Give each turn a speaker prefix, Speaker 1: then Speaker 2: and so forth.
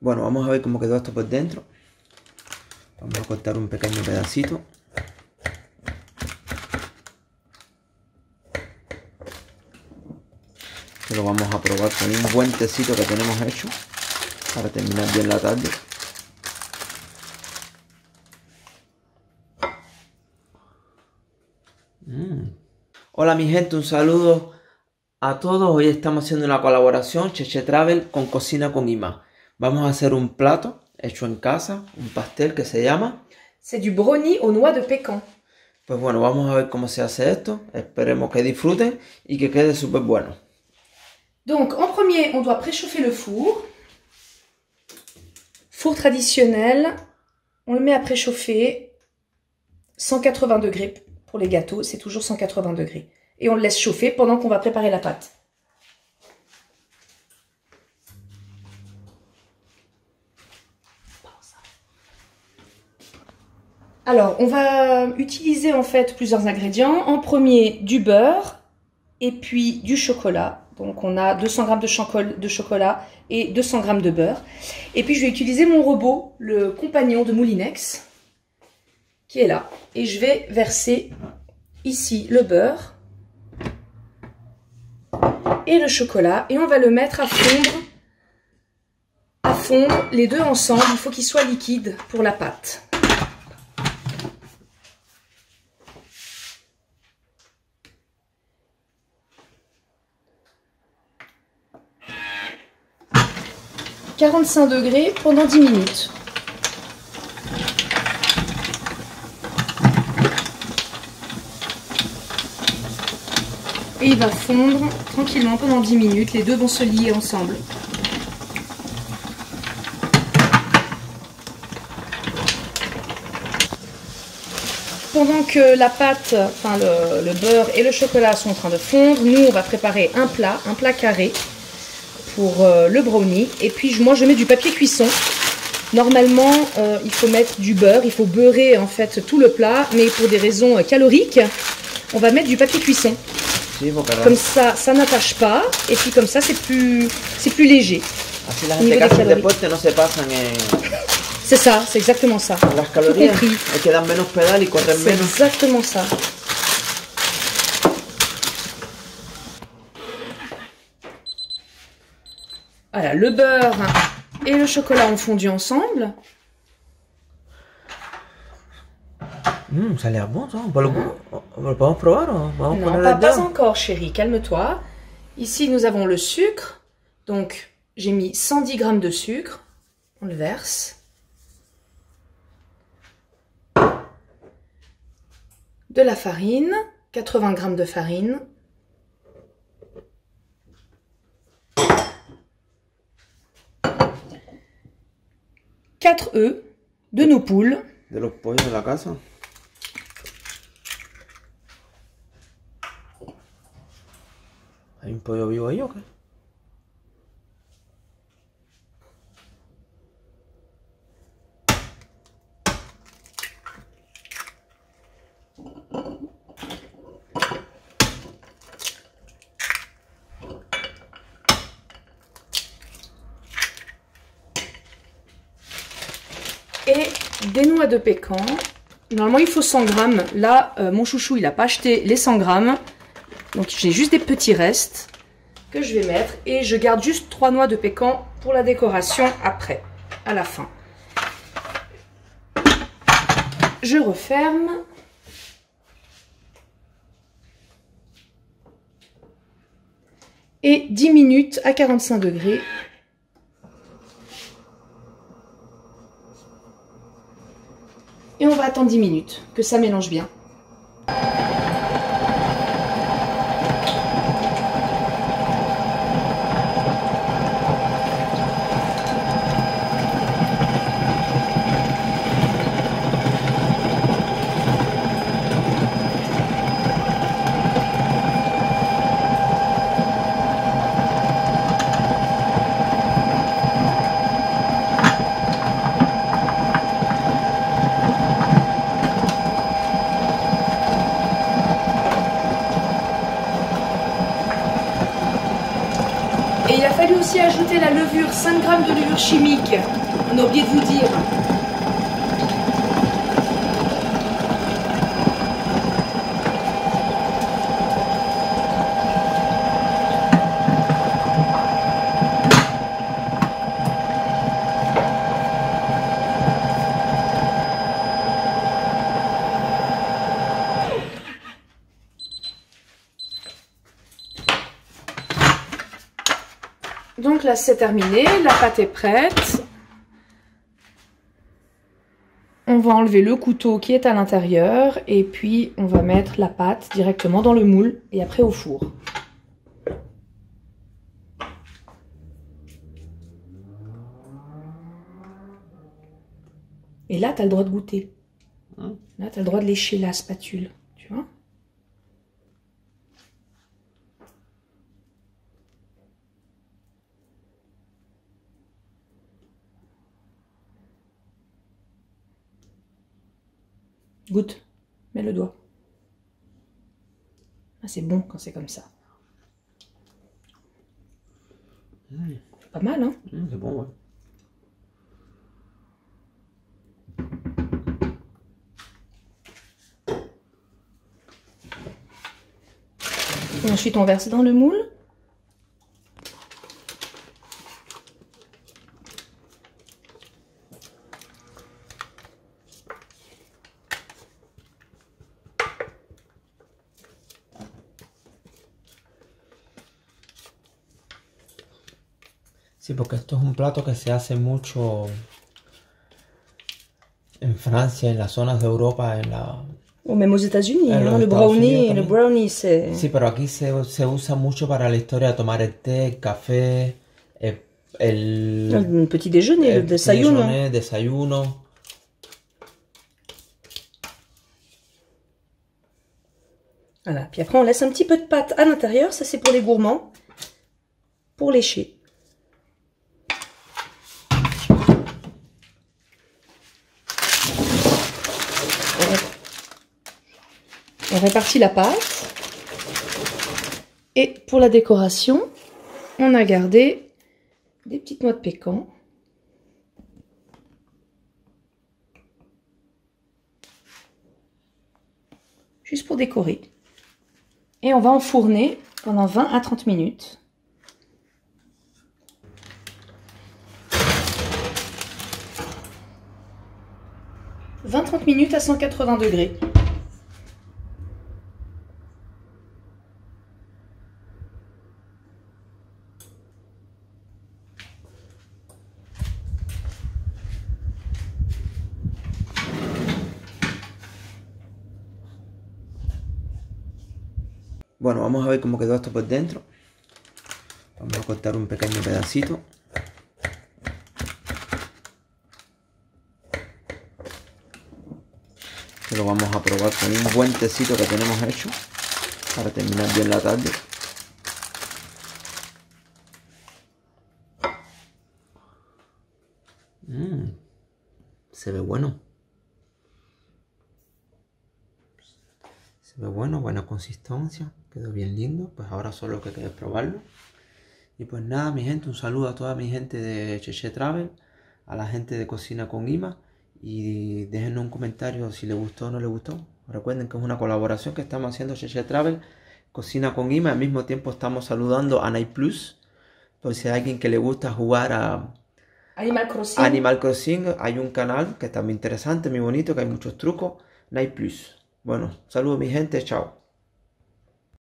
Speaker 1: Bueno, vamos a ver cómo quedó esto por dentro. Vamos a cortar un pequeño pedacito. Que lo vamos a probar con un buen tecito que tenemos hecho para terminar bien la tarde. Hola mi gente, un saludo a todos. Hoy estamos haciendo una colaboración Cheche Travel con Cocina con Ima. Vamos a hacer un plato hecho en casa, un pastel que se llama...
Speaker 2: C'est du brownie aux noix de pécan.
Speaker 1: Pues bueno, vamos a ver cómo se hace esto. Esperemos que disfruten y que quede súper bueno.
Speaker 2: Donc, en premier, on doit préchauffer le four. Four traditionnel, on le met à préchauffer 180 degrés pour les gâteaux, c'est toujours 180 degrés. Et on le laisse chauffer pendant qu'on va préparer la pâte. Alors, on va utiliser en fait plusieurs ingrédients. En premier, du beurre et puis du chocolat. Donc on a 200 g de chocolat et 200 g de beurre. Et puis je vais utiliser mon robot, le compagnon de Moulinex, qui est là. Et je vais verser ici le beurre et le chocolat. Et on va le mettre à fondre les deux ensemble. Il faut qu'il soit liquide pour la pâte. « 45 degrés pendant 10 minutes. Et il va fondre tranquillement pendant 10 minutes. Les deux vont se lier ensemble. Pendant que la pâte, enfin le beurre et le chocolat sont en train de fondre, nous on va préparer un plat carré pour le brownie. Et puis moi je mets du papier cuisson. Normalement il faut mettre du beurre, il faut beurrer en fait tout le plat, mais pour des raisons caloriques, on va mettre du papier cuisson. Comme ça, ça n'attache pas, et puis comme ça c'est plus léger.
Speaker 1: Así la gente que hace deporte no se pasan
Speaker 2: C'est ça, c'est exactement ça.
Speaker 1: Las calorías, es que dan menos pedal y corren menos.
Speaker 2: C'est exactement ça. Voilà, le beurre et le chocolat ont fondu ensemble.
Speaker 1: Ça a l'air bon ça. On le podemos probar o vamos
Speaker 2: Non, pas encore chérie, calme-toi. Ici nous avons le sucre. Donc j'ai mis 110 g de sucre. On le verse. De la farine, 80 g de farine. Quatre œufs de nos poules.
Speaker 1: De los pollos de la casa. ¿Hay un pollo vivo ahí o qué?
Speaker 2: Et des noix de pécan. Normalement il faut 100 g. Là mon chouchou il n'a pas acheté les 100 g. Donc j'ai juste des petits restes que je vais mettre. Et je garde juste 3 noix de pécan pour la décoration après, à la fin. Je referme. Et 10 minutes à 45 degrés. Et on va attendre 10 minutes, que ça mélange bien. aussi ajouté la levure, 5 g de levure chimique. On a oublié de vous dire. Donc là c'est terminé, la pâte est prête. On va enlever le couteau qui est à l'intérieur et puis on va mettre la pâte directement dans le moule et après au four. Et là tu as le droit de goûter. Là tu as le droit de lécher la spatule, tu vois. Goûte, mets le doigt. Ah, c'est bon quand c'est comme ça. C'est pas mal, hein?
Speaker 1: C'est bon, ouais.
Speaker 2: Et ensuite, on verse dans le moule.
Speaker 1: Sí, porque esto es un plato que se hace mucho en Francia, en las zonas de Europa, en la...
Speaker 2: Ou même aux États-Unis,
Speaker 1: En los
Speaker 2: le
Speaker 1: Estados
Speaker 2: brownie,
Speaker 1: Unidos
Speaker 2: le
Speaker 1: también.
Speaker 2: brownie c'est...
Speaker 1: Sí, pero aquí se usa mucho para la historia de tomar el té, el café,
Speaker 2: Un petit déjeuner, le
Speaker 1: el
Speaker 2: desayuno.
Speaker 1: déjeuner, desayuno.
Speaker 2: Voilà, puis après on laisse un petit peu de pâte à l'intérieur, ça c'est pour les gourmands, pour lécher. On répartit la pâte. Et pour la décoration, on a gardé des petites noix de pécan. Juste pour décorer. Et on va enfourner pendant 20 à 30 minutes. « 20-30 minutes à 180 degrés. »
Speaker 1: Bueno, vamos a ver cómo quedó esto por dentro. Vamos a cortar un pequeño pedacito. Que lo vamos a probar con un buen tecito que tenemos hecho para terminar bien la tarde. Se ve bueno. Se ve bueno, buena consistencia, quedó bien lindo. Pues ahora solo que queda probarlo. Y pues nada, mi gente, un saludo a toda mi gente de Cheche Travel, a la gente de Cocina con Ima. Y déjenos un comentario si les gustó o no les gustó. Recuerden que es una colaboración que estamos haciendo Cheche Travel, Cocina con Ima. Al mismo tiempo estamos saludando a Night Plus. Por si hay alguien que le gusta jugar a Animal Crossing, hay un canal que está muy interesante, muy bonito, que hay muchos trucos. Night Plus. Bueno, saludos mi gente, chao.